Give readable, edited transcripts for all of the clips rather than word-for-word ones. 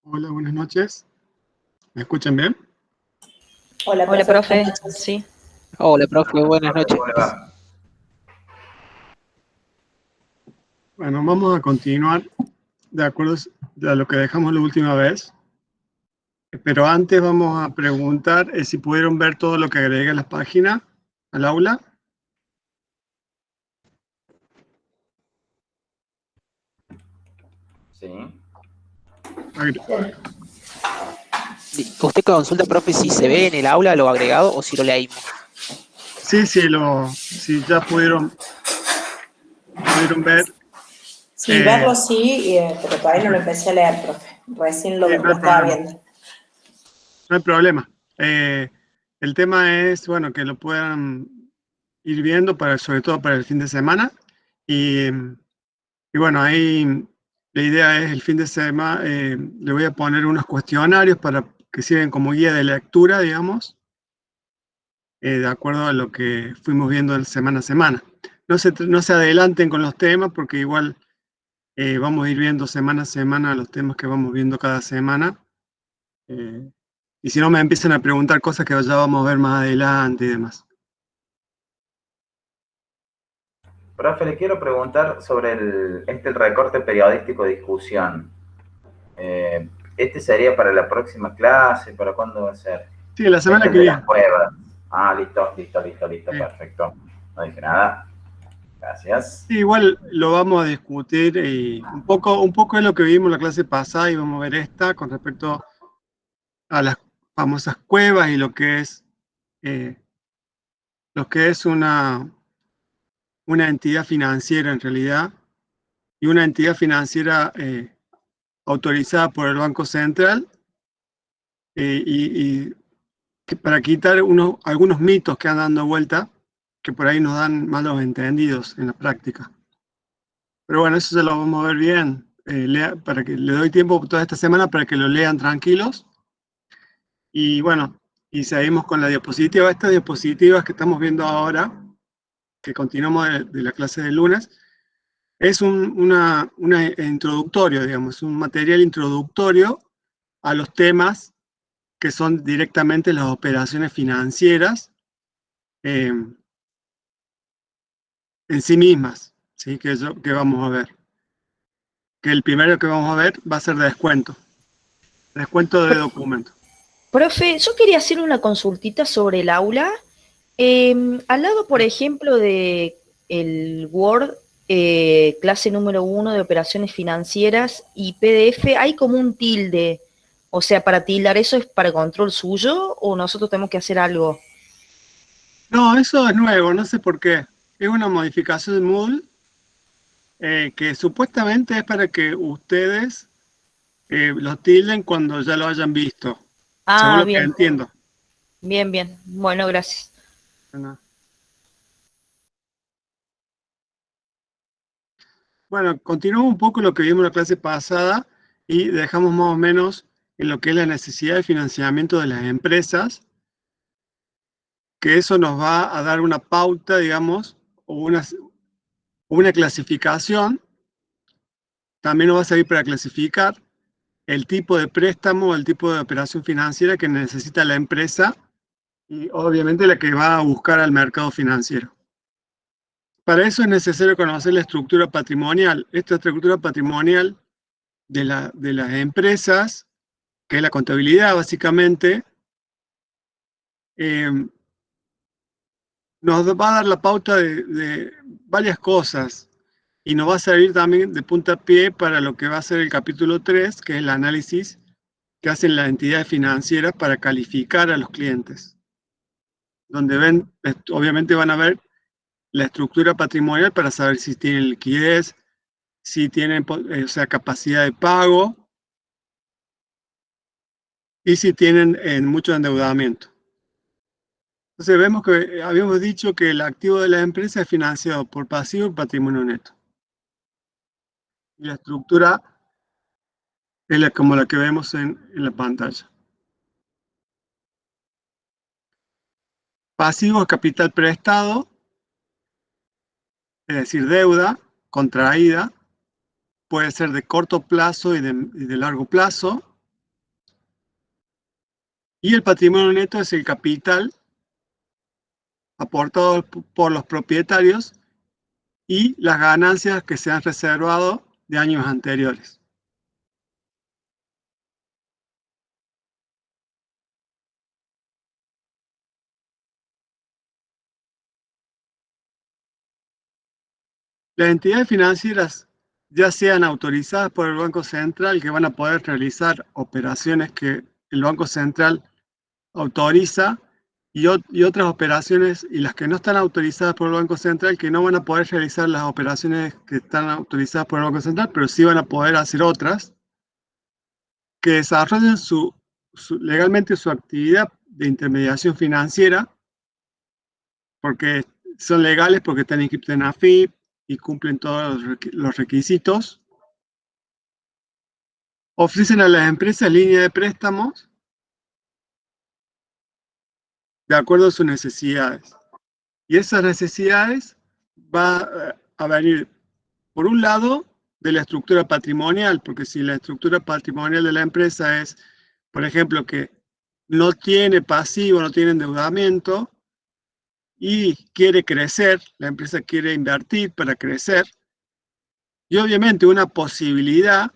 Hola, buenas noches. ¿Me escuchan bien? Hola, Hola, profe. buenas noches. Sí. Hola, profe, buenas noches. ¿Cómo le va? Bueno, vamos a continuar de acuerdo a lo que dejamos la última vez. Pero antes vamos a preguntar si pudieron ver todo lo que agregué a la página, al aula. Sí. ¿Usted consulta, profe, si se ve en el aula lo agregado o si lo leímos? Sí, si ya pudieron ver. Sí, verlo sí, pero todavía no lo empecé a leer, profe. Recién lo no hay estaba problema. viendo. No hay problema. El tema es, bueno, que lo puedan ir viendo, sobre todo para el fin de semana. Y bueno, ahí la idea es el fin de semana, le voy a poner unos cuestionarios para que sirven como guía de lectura, digamos, de acuerdo a lo que fuimos viendo semana a semana. No se adelanten con los temas porque igual vamos a ir viendo semana a semana los temas que vamos viendo cada semana. Y si no, me empiezan a preguntar cosas que ya vamos a ver más adelante y demás. Profe, le quiero preguntar sobre el recorte periodístico de discusión. ¿Este sería para la próxima clase? ¿Para cuándo va a ser? Sí, la semana El que de viene. las pruebas. Ah, listo, Sí. perfecto. No dije nada. Gracias. Sí, igual lo vamos a discutir y un poco es lo que vimos en la clase pasada y vamos a ver esta con respecto a las famosas cuevas y lo que es una entidad financiera en realidad, y una entidad financiera autorizada por el Banco Central, y para quitar algunos mitos que andan dando vuelta, que por ahí nos dan malos entendidos en la práctica. Pero bueno, eso se lo vamos a ver bien, para que le doy tiempo toda esta semana para que lo lean tranquilos. Y bueno, y seguimos con la diapositiva. Estas diapositivas que estamos viendo ahora, que continuamos de la clase del lunes, es una introductorio, digamos, un material introductorio a los temas que son directamente las operaciones financieras en sí mismas, ¿sí? Que vamos a ver. Que el primero que vamos a ver va a ser de descuento de documentos. Profe, yo quería hacer una consultita sobre el aula. Al lado, por ejemplo, de el Word, clase número 1 de operaciones financieras y PDF, hay como un tilde. O sea, para tildar eso es para control suyo o nosotros tenemos que hacer algo. No, eso es nuevo, no sé por qué. Es una modificación de Moodle que supuestamente es para que ustedes lo tilden cuando ya lo hayan visto, según Ah, lo que bien, entiendo. bien, bien. Bueno, gracias. Bueno, continuamos un poco lo que vimos en la clase pasada y dejamos más o menos en lo que es la necesidad de financiamiento de las empresas, que eso nos va a dar una pauta, digamos, o una clasificación. También nos va a servir para clasificar el tipo de préstamo, el tipo de operación financiera que necesita la empresa y obviamente la que va a buscar al mercado financiero. Para eso es necesario conocer la estructura patrimonial. Esta estructura patrimonial de las empresas, que es la contabilidad básicamente, nos va a dar la pauta de varias cosas y nos va a servir también de puntapié para lo que va a ser el capítulo 3, que es el análisis que hacen las entidades financieras para calificar a los clientes, donde obviamente van a ver la estructura patrimonial para saber si tienen liquidez, si tienen o sea, capacidad de pago y si tienen mucho endeudamiento. Entonces vemos que habíamos dicho que el activo de la empresa es financiado por pasivo y patrimonio neto. Y la estructura es como la que vemos en la pantalla. Pasivo es capital prestado, es decir, deuda contraída, puede ser de corto plazo y de largo plazo. Y el patrimonio neto es el capital aportado por los propietarios y las ganancias que se han reservado de años anteriores. Las entidades financieras, ya sean autorizadas por el Banco Central, que van a poder realizar operaciones que el Banco Central autoriza, y otras operaciones, y las que no están autorizadas por el Banco Central, que no van a poder realizar las operaciones que están autorizadas por el Banco Central, pero sí van a poder hacer otras, que desarrollen legalmente su actividad de intermediación financiera, porque son legales, porque están inscritos en AFIP y cumplen todos los requisitos. Ofrecen a las empresas líneas de préstamos de acuerdo a sus necesidades. Y esas necesidades va a venir, por un lado, de la estructura patrimonial, porque si la estructura patrimonial de la empresa es, por ejemplo, que no tiene pasivo, no tiene endeudamiento y quiere crecer, la empresa quiere invertir para crecer, y obviamente una posibilidad,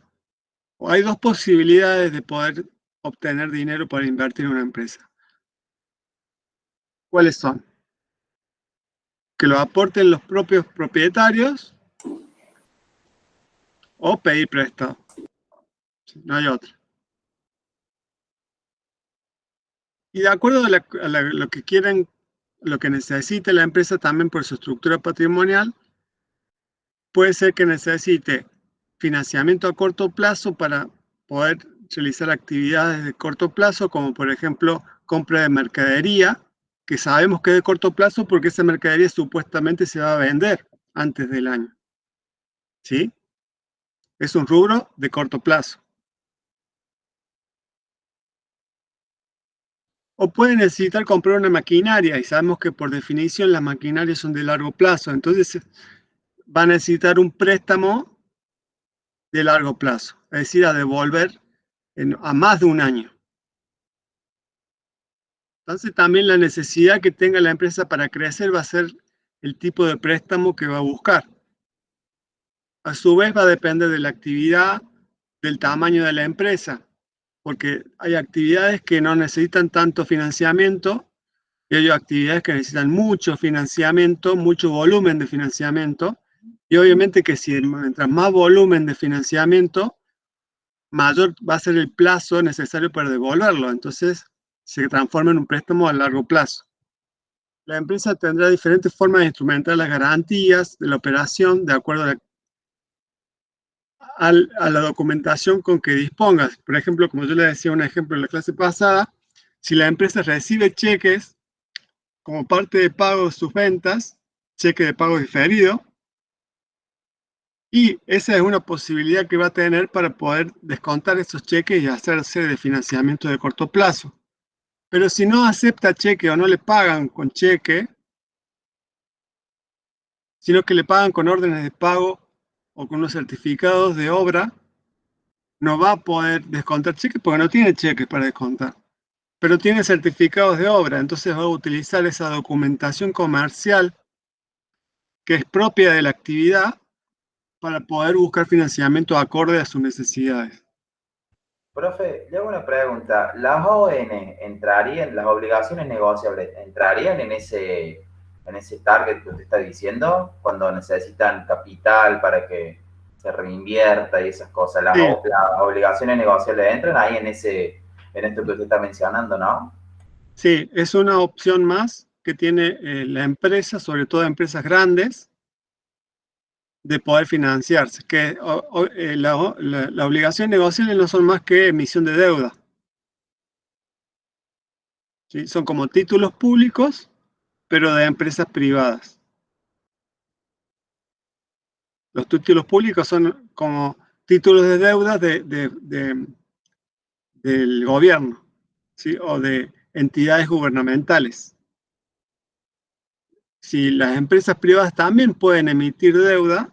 o hay dos posibilidades de poder obtener dinero para invertir en una empresa. ¿Cuáles son? Que lo aporten los propios propietarios o pedir prestado. No hay otra. Y de acuerdo a lo que quieren, lo que necesite la empresa también por su estructura patrimonial, puede ser que necesite financiamiento a corto plazo para poder realizar actividades de corto plazo, como por ejemplo compra de mercadería, que sabemos que es de corto plazo porque esa mercadería supuestamente se va a vender antes del año. ¿Sí? Es un rubro de corto plazo. O puede necesitar comprar una maquinaria, y sabemos que por definición las maquinarias son de largo plazo, entonces va a necesitar un préstamo de largo plazo, es decir, a devolver a más de un año. Entonces también la necesidad que tenga la empresa para crecer va a ser el tipo de préstamo que va a buscar. A su vez va a depender de la actividad, del tamaño de la empresa, porque hay actividades que no necesitan tanto financiamiento y hay actividades que necesitan mucho financiamiento, mucho volumen de financiamiento, y obviamente que si mientras más volumen de financiamiento, mayor va a ser el plazo necesario para devolverlo, entonces se transforma en un préstamo a largo plazo. La empresa tendrá diferentes formas de instrumentar las garantías de la operación de acuerdo a la documentación con que dispongas. Por ejemplo, como yo le decía un ejemplo en la clase pasada, si la empresa recibe cheques como parte de pago de sus ventas, cheque de pago diferido, y esa es una posibilidad que va a tener para poder descontar esos cheques y hacerse de financiamiento de corto plazo. Pero si no acepta cheque o no le pagan con cheque, sino que le pagan con órdenes de pago o con unos certificados de obra, no va a poder descontar cheques porque no tiene cheques para descontar. Pero tiene certificados de obra, entonces va a utilizar esa documentación comercial que es propia de la actividad para poder buscar financiamiento acorde a sus necesidades. Profe, le hago una pregunta. ¿Las ON entrarían, las obligaciones negociables, entrarían en ese target que usted está diciendo? Cuando necesitan capital para que se reinvierta y esas cosas. Las, Sí. las obligaciones negociables entran ahí en esto que usted está mencionando, ¿no? Sí, es una opción más que tiene la empresa, sobre todo empresas grandes, de poder financiarse, que la obligación negociable no son más que emisión de deuda. ¿Sí? Son como títulos públicos, pero de empresas privadas. Los títulos públicos son como títulos de deuda del gobierno, ¿sí? O de entidades gubernamentales. si las empresas privadas también pueden emitir deuda,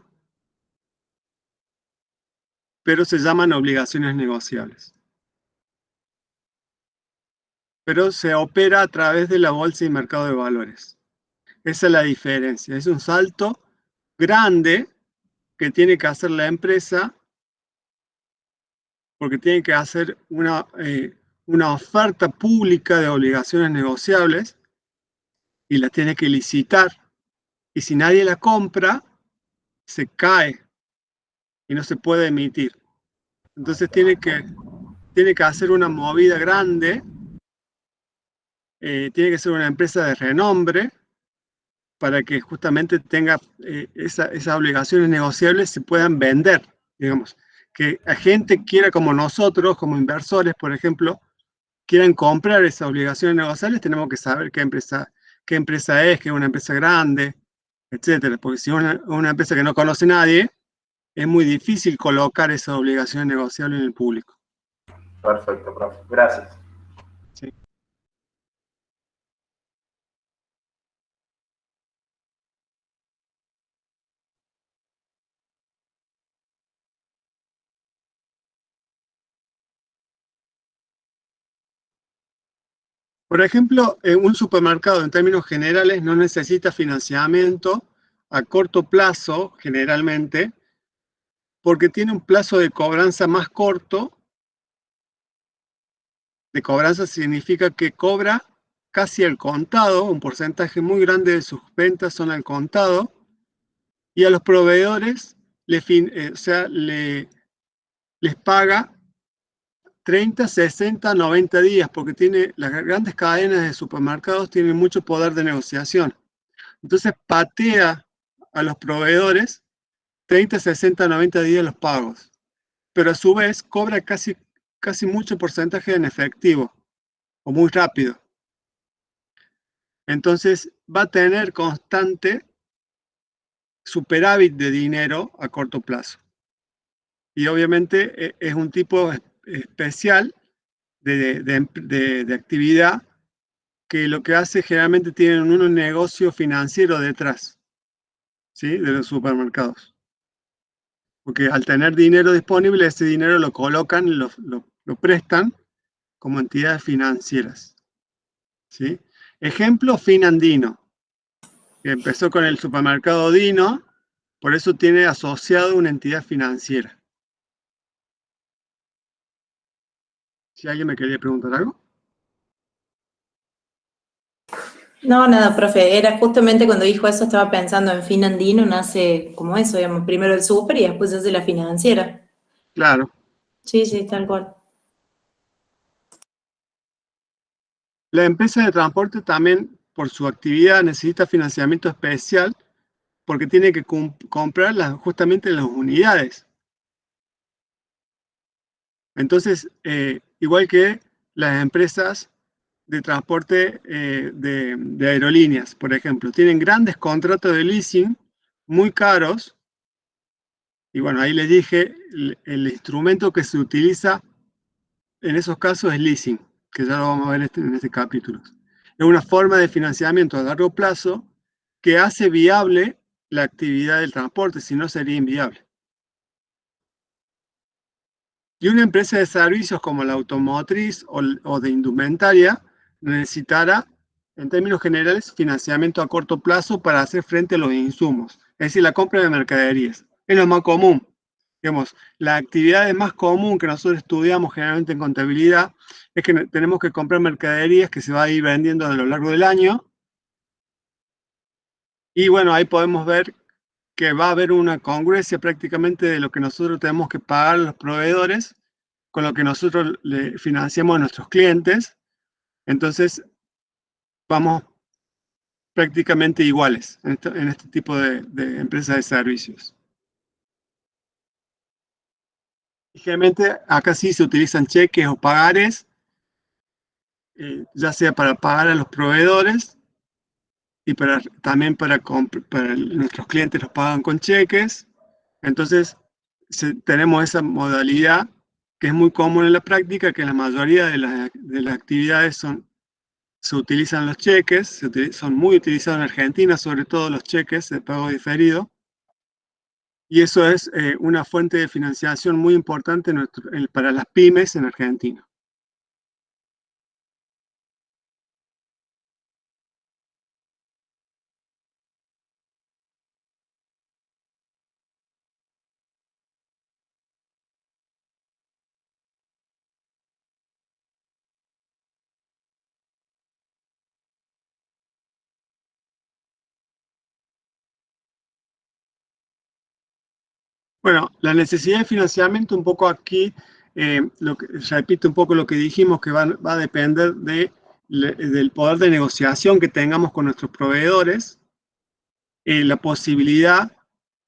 pero se llaman obligaciones negociables. Pero se opera a través de la bolsa y mercado de valores. Esa es la diferencia. Es un salto grande que tiene que hacer la empresa porque tiene que hacer una oferta pública de obligaciones negociables y la tiene que licitar. Y si nadie la compra, se cae y no se puede emitir. Entonces tiene que hacer una movida grande, tiene que ser una empresa de renombre para que justamente tenga esas obligaciones negociables se puedan vender, digamos. Que la gente quiera, como nosotros, como inversores, por ejemplo, quieran comprar esas obligaciones negociables, tenemos que saber qué empresa es, que es una empresa grande, etcétera. Porque si es una empresa que no conoce nadie, es muy difícil colocar esas obligaciones negociables en el público. Perfecto, profe. Gracias. Sí. Por ejemplo, un supermercado en términos generales no necesita financiamiento a corto plazo, generalmente, porque tiene un plazo de cobranza más corto. De cobranza significa que cobra casi al contado, un porcentaje muy grande de sus ventas son al contado, y a los proveedores les paga 30, 60, 90 días, porque las grandes cadenas de supermercados tienen mucho poder de negociación. Entonces patea a los proveedores 30, 60, 90 días los pagos, pero a su vez cobra casi mucho porcentaje en efectivo, o muy rápido. Entonces va a tener constante superávit de dinero a corto plazo. Y obviamente es un tipo especial de actividad que lo que hace generalmente tienen un negocio financiero detrás, ¿sí? De los supermercados. Porque al tener dinero disponible, ese dinero lo colocan, lo prestan como entidades financieras, ¿sí? Ejemplo, Finandino, que empezó con el supermercado Dino, por eso tiene asociado una entidad financiera. Si alguien me quería preguntar algo. No, nada, profe, era justamente cuando dijo eso, estaba pensando en Finandino, nace como eso, digamos, primero el súper y después hace la financiera. Claro. Sí, sí, tal cual. La empresa de transporte también, por su actividad, necesita financiamiento especial porque tiene que comprar justamente las unidades. Entonces, igual que las empresas de transporte de aerolíneas, por ejemplo, tienen grandes contratos de leasing muy caros. Y bueno, ahí les dije, el instrumento que se utiliza en esos casos es leasing, que ya lo vamos a ver en este capítulo. Es una forma de financiamiento a largo plazo que hace viable la actividad del transporte, si no sería inviable. Y una empresa de servicios como la automotriz o de indumentaria necesitará, en términos generales, financiamiento a corto plazo para hacer frente a los insumos, es decir, la compra de mercaderías. Es lo más común. Digamos, la actividad más común que nosotros estudiamos generalmente en contabilidad es que tenemos que comprar mercaderías que se va a ir vendiendo a lo largo del año. Y bueno, ahí podemos ver que va a haber una congruencia prácticamente de lo que nosotros tenemos que pagar a los proveedores con lo que nosotros le financiamos a nuestros clientes. Entonces, vamos prácticamente iguales en este tipo de empresas de servicios. Y generalmente acá sí se utilizan cheques o pagares, ya sea para pagar a los proveedores y también para nuestros clientes los pagan con cheques. Entonces, tenemos esa modalidad que es muy común en la práctica, que la mayoría de las actividades se utilizan los cheques, son muy utilizados en Argentina, sobre todo los cheques de pago diferido, y eso es una fuente de financiación muy importante para las pymes en Argentina. Bueno, la necesidad de financiamiento un poco aquí, repito un poco lo que dijimos, que va a depender del poder de negociación que tengamos con nuestros proveedores, la posibilidad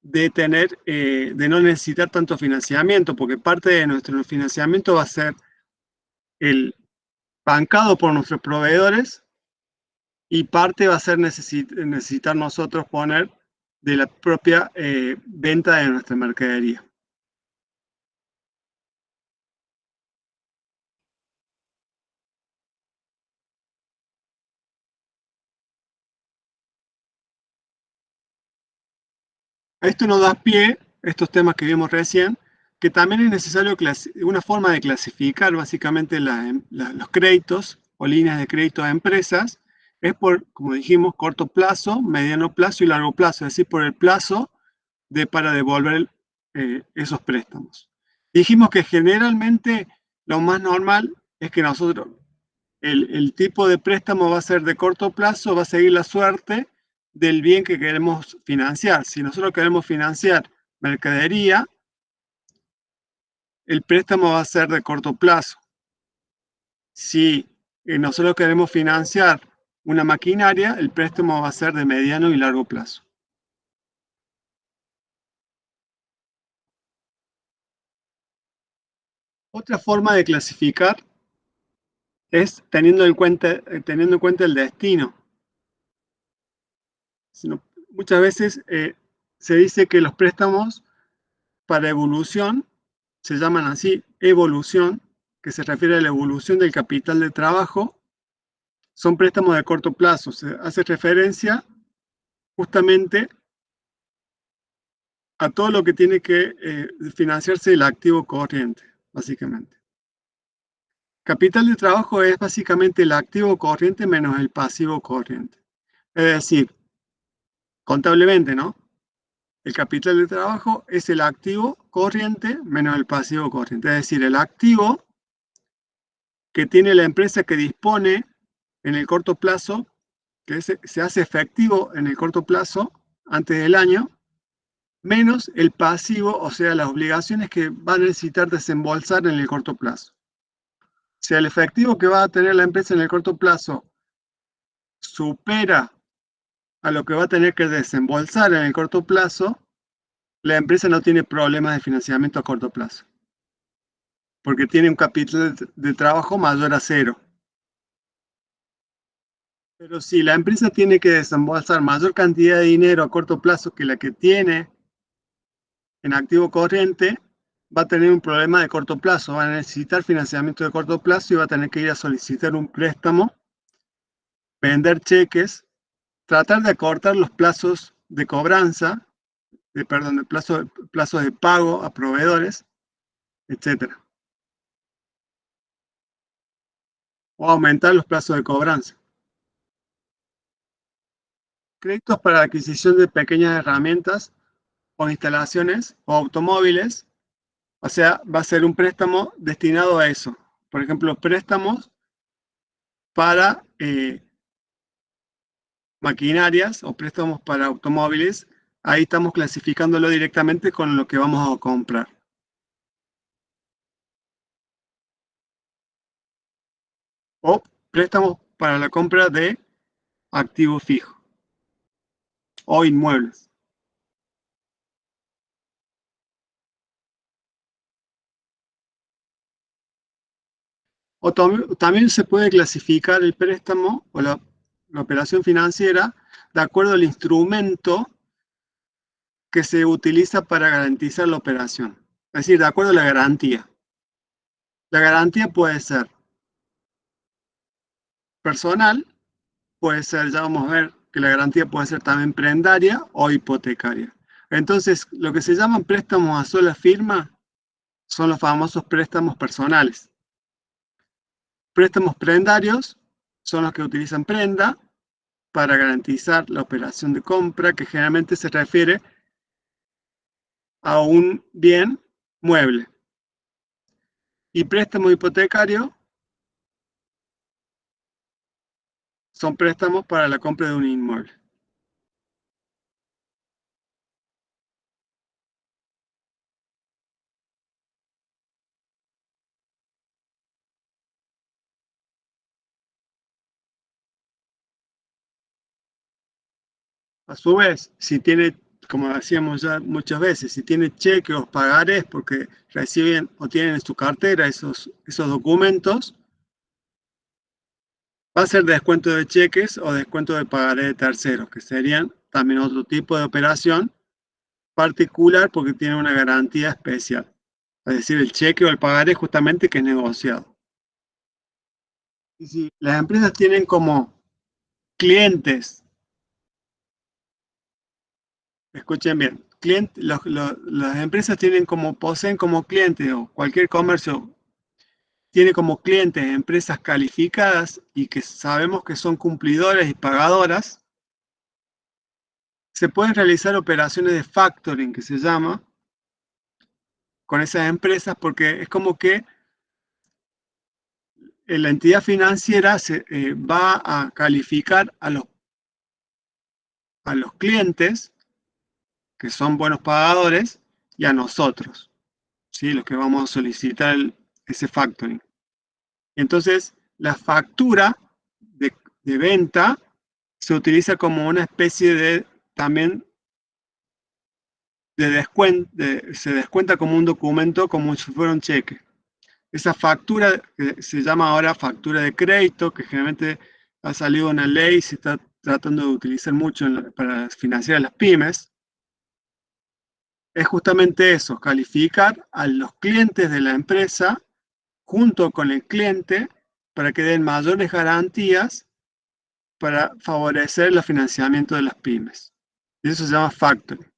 de de no necesitar tanto financiamiento, porque parte de nuestro financiamiento va a ser bancado por nuestros proveedores y parte va a ser necesitar nosotros poner de la propia venta de nuestra mercadería. Esto nos da pie, estos temas que vimos recién, que también es necesario una forma de clasificar básicamente los créditos o líneas de crédito a empresas, es por, como dijimos, corto plazo, mediano plazo y largo plazo, es decir, por el plazo para devolver esos préstamos. Dijimos que generalmente lo más normal es que nosotros, el tipo de préstamo va a ser de corto plazo, va a seguir la suerte del bien que queremos financiar. Si nosotros queremos financiar mercadería, el préstamo va a ser de corto plazo. Si nosotros queremos financiar una maquinaria, el préstamo va a ser de mediano y largo plazo. Otra forma de clasificar es teniendo en cuenta el destino. Muchas veces se dice que los préstamos para evolución se llaman así, evolución, que se refiere a la evolución del capital de trabajo, son préstamos de corto plazo. Se hace referencia justamente a todo lo que tiene que financiarse el activo corriente, básicamente. Capital de trabajo es básicamente el activo corriente menos el pasivo corriente. Es decir, contablemente, ¿no? El capital de trabajo es el activo corriente menos el pasivo corriente. Es decir, el activo que tiene la empresa que dispone en el corto plazo, que se hace efectivo en el corto plazo, antes del año, menos el pasivo, o sea, las obligaciones que va a necesitar desembolsar en el corto plazo. Si el efectivo que va a tener la empresa en el corto plazo supera a lo que va a tener que desembolsar en el corto plazo, la empresa no tiene problemas de financiamiento a corto plazo, porque tiene un capital de trabajo mayor a 0. Pero si la empresa tiene que desembolsar mayor cantidad de dinero a corto plazo que la que tiene en activo corriente, va a tener un problema de corto plazo, va a necesitar financiamiento de corto plazo y va a tener que ir a solicitar un préstamo, vender cheques, tratar de acortar los plazos de cobranza, plazos de pago a proveedores, etc. O aumentar los plazos de cobranza. Créditos para la adquisición de pequeñas herramientas o instalaciones o automóviles, o sea, va a ser un préstamo destinado a eso. Por ejemplo, préstamos para maquinarias o préstamos para automóviles, ahí estamos clasificándolo directamente con lo que vamos a comprar. O préstamos para la compra de activo fijo o inmuebles. O también se puede clasificar el préstamo o la operación financiera de acuerdo al instrumento que se utiliza para garantizar la operación. Es decir, de acuerdo a la garantía. La garantía puede ser personal, puede ser, ya vamos a ver que la garantía puede ser también prendaria o hipotecaria. Entonces, lo que se llaman préstamos a sola firma son los famosos préstamos personales. Préstamos prendarios son los que utilizan prenda para garantizar la operación de compra, que generalmente se refiere a un bien mueble. Y préstamo hipotecario son préstamos para la compra de un inmueble. A su vez, si tiene, como decíamos ya muchas veces, si tiene cheques o pagarés porque reciben o tienen en su cartera esos documentos, va a ser descuento de cheques o descuento de pagaré de terceros, que serían también otro tipo de operación particular porque tiene una garantía especial. Es decir, el cheque o el pagaré justamente que es negociado. Y si las empresas tienen como clientes, escuchen bien, las empresas poseen como clientes o cualquier comercio tiene como clientes empresas calificadas y que sabemos que son cumplidoras y pagadoras, se pueden realizar operaciones de factoring, que se llama, con esas empresas, porque es como que la entidad financiera va a calificar a los clientes, que son buenos pagadores, y a nosotros, ¿sí? Los que vamos a solicitar ese factoring. Entonces, la factura de venta se utiliza como una especie de, también, de descuento, se descuenta como un documento, como si fuera un cheque. Esa factura se llama ahora factura de crédito, que generalmente ha salido una ley y se está tratando de utilizar mucho para financiar a las pymes. Es justamente eso, calificar a los clientes de la empresa junto con el cliente para que den mayores garantías para favorecer el financiamiento de las pymes. Y eso se llama factoring.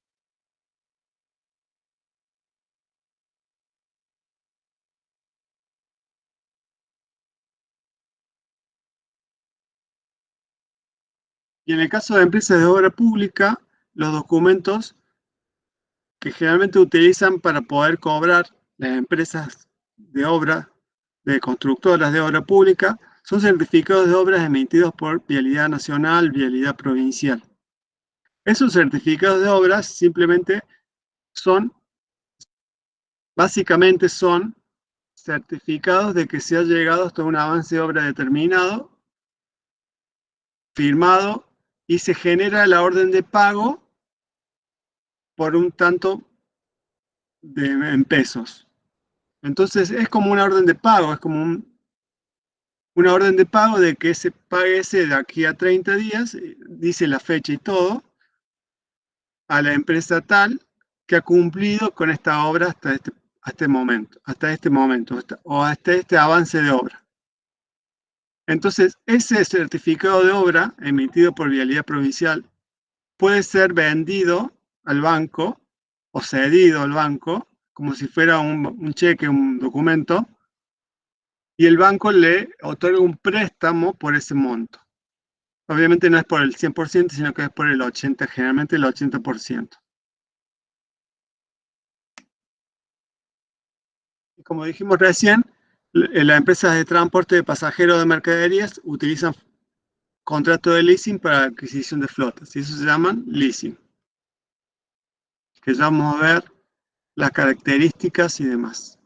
Y en el caso de empresas de obra pública, los documentos que generalmente utilizan para poder cobrar las empresas de obra, de constructoras de obra pública, son certificados de obras emitidos por Vialidad Nacional, Vialidad Provincial. Esos certificados de obras simplemente básicamente son certificados de que se ha llegado hasta un avance de obra determinado, firmado, y se genera la orden de pago por un tanto en pesos. Entonces es como una orden de pago, es como una orden de pago de que se pague de aquí a 30 días, dice la fecha y todo, a la empresa tal que ha cumplido con esta obra hasta este momento, o hasta este avance de obra. Entonces, ese certificado de obra emitido por Vialidad Provincial puede ser vendido al banco o cedido al banco como si fuera un cheque, un documento, y el banco le otorga un préstamo por ese monto. Obviamente no es por el 100%, sino que es por el 80%, generalmente el 80%. Y como dijimos recién, las empresas de transporte de pasajeros de mercaderías utilizan contratos de leasing para adquisición de flotas, y eso se llaman leasing. Que ya vamos a ver las características y demás.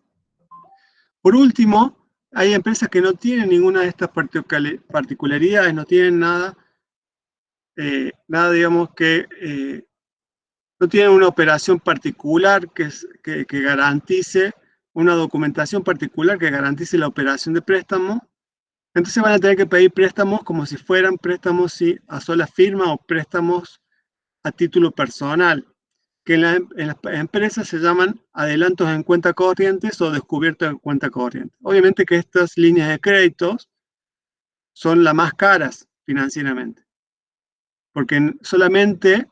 Por último, hay empresas que no tienen ninguna de estas particularidades, no tienen nada, digamos, que no tienen una operación particular que garantice, una documentación particular que garantice la operación de préstamo. Entonces van a tener que pedir préstamos como si fueran préstamos a sola firma o préstamos a título personal, que en las empresas se llaman adelantos en cuenta corrientes o descubiertos en cuenta corriente. Obviamente que estas líneas de créditos son las más caras financieramente, porque solamente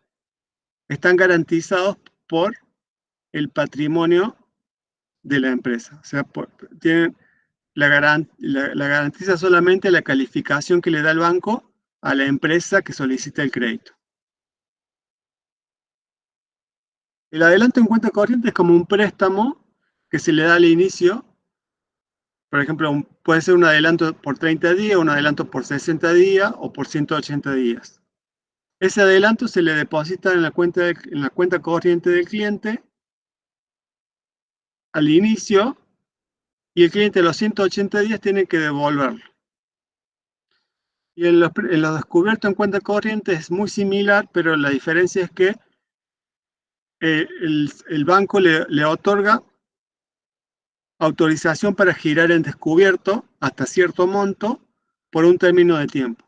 están garantizados por el patrimonio de la empresa. O sea, tienen la garantiza solamente la calificación que le da el banco a la empresa que solicita el crédito. El adelanto en cuenta corriente es como un préstamo que se le da al inicio. Por ejemplo, puede ser un adelanto por 30 días, un adelanto por 60 días o por 180 días. Ese adelanto se le deposita en la cuenta corriente del cliente al inicio, y el cliente a los 180 días tiene que devolverlo. Y en los descubiertos en cuenta corriente es muy similar, pero la diferencia es que el banco le otorga autorización para girar en descubierto hasta cierto monto por un término de tiempo.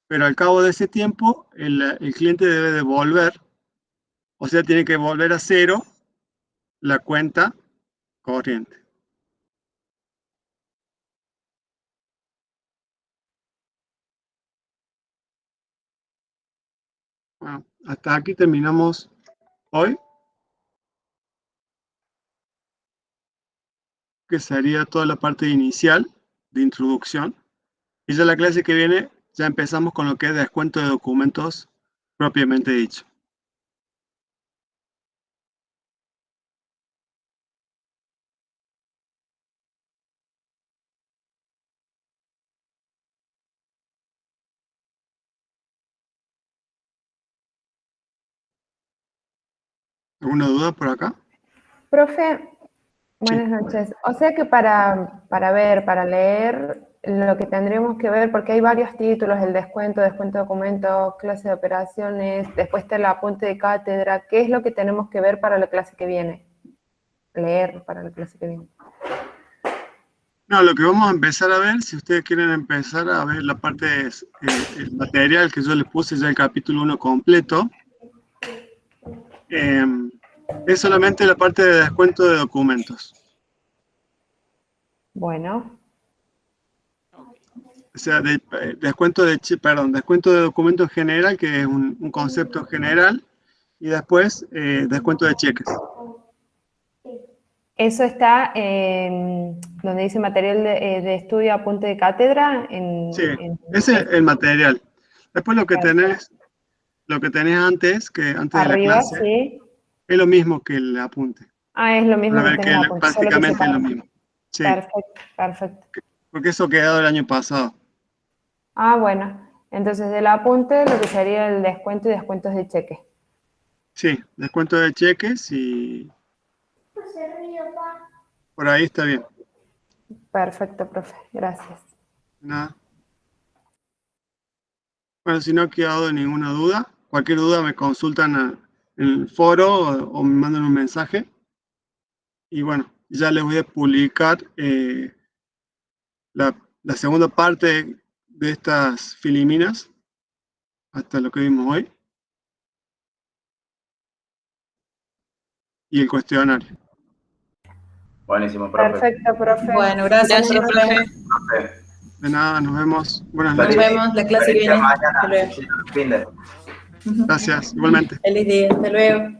Pero al cabo de ese tiempo, el cliente debe devolver, o sea, tiene que volver a cero la cuenta corriente. Bueno, hasta aquí terminamos hoy, que sería toda la parte inicial de introducción. Y ya la clase que viene ya empezamos con lo que es descuento de documentos propiamente dicho. ¿Alguna duda por acá? Profe, buenas noches. O sea que para leer, lo que tendríamos que ver, porque hay varios títulos, el descuento de documento, clase de operaciones, después está el apunte de cátedra, ¿qué es lo que tenemos que ver para la clase que viene? Leer para la clase que viene. No, lo que vamos a empezar a ver, si ustedes quieren empezar a ver la parte el material que yo les puse ya el capítulo 1 completo, es solamente la parte de descuento de documentos. Bueno. O sea, descuento de documento en general, que es un concepto general, y después descuento de cheques. ¿Eso está donde dice material de estudio, apunte de cátedra? Sí, ese es el material. Después lo que tenés antes de arriba, la clase, sí. es lo mismo que el apunte. Ah, es lo mismo A ver, que tenemos apunte, prácticamente es lo mismo. Sí, perfecto, perfecto. porque eso quedó el año pasado. Ah, bueno. Entonces, del apunte, lo que sería el descuento y descuentos de cheque. Sí, descuento de cheques y por ahí está bien. Perfecto, profe. Gracias. Nada. Bueno, si no ha quedado ninguna duda, cualquier duda me consultan en el foro o me mandan un mensaje. Y bueno, ya les voy a publicar la segunda parte de estas filiminas, hasta lo que vimos hoy, y el cuestionario. Buenísimo, profe. Perfecto, profe. Bueno, gracias, profe. De nada, nos vemos. Buenas Nos noches. vemos la clase que viene. Hasta luego. Mañana. Gracias, igualmente. Feliz día, hasta luego.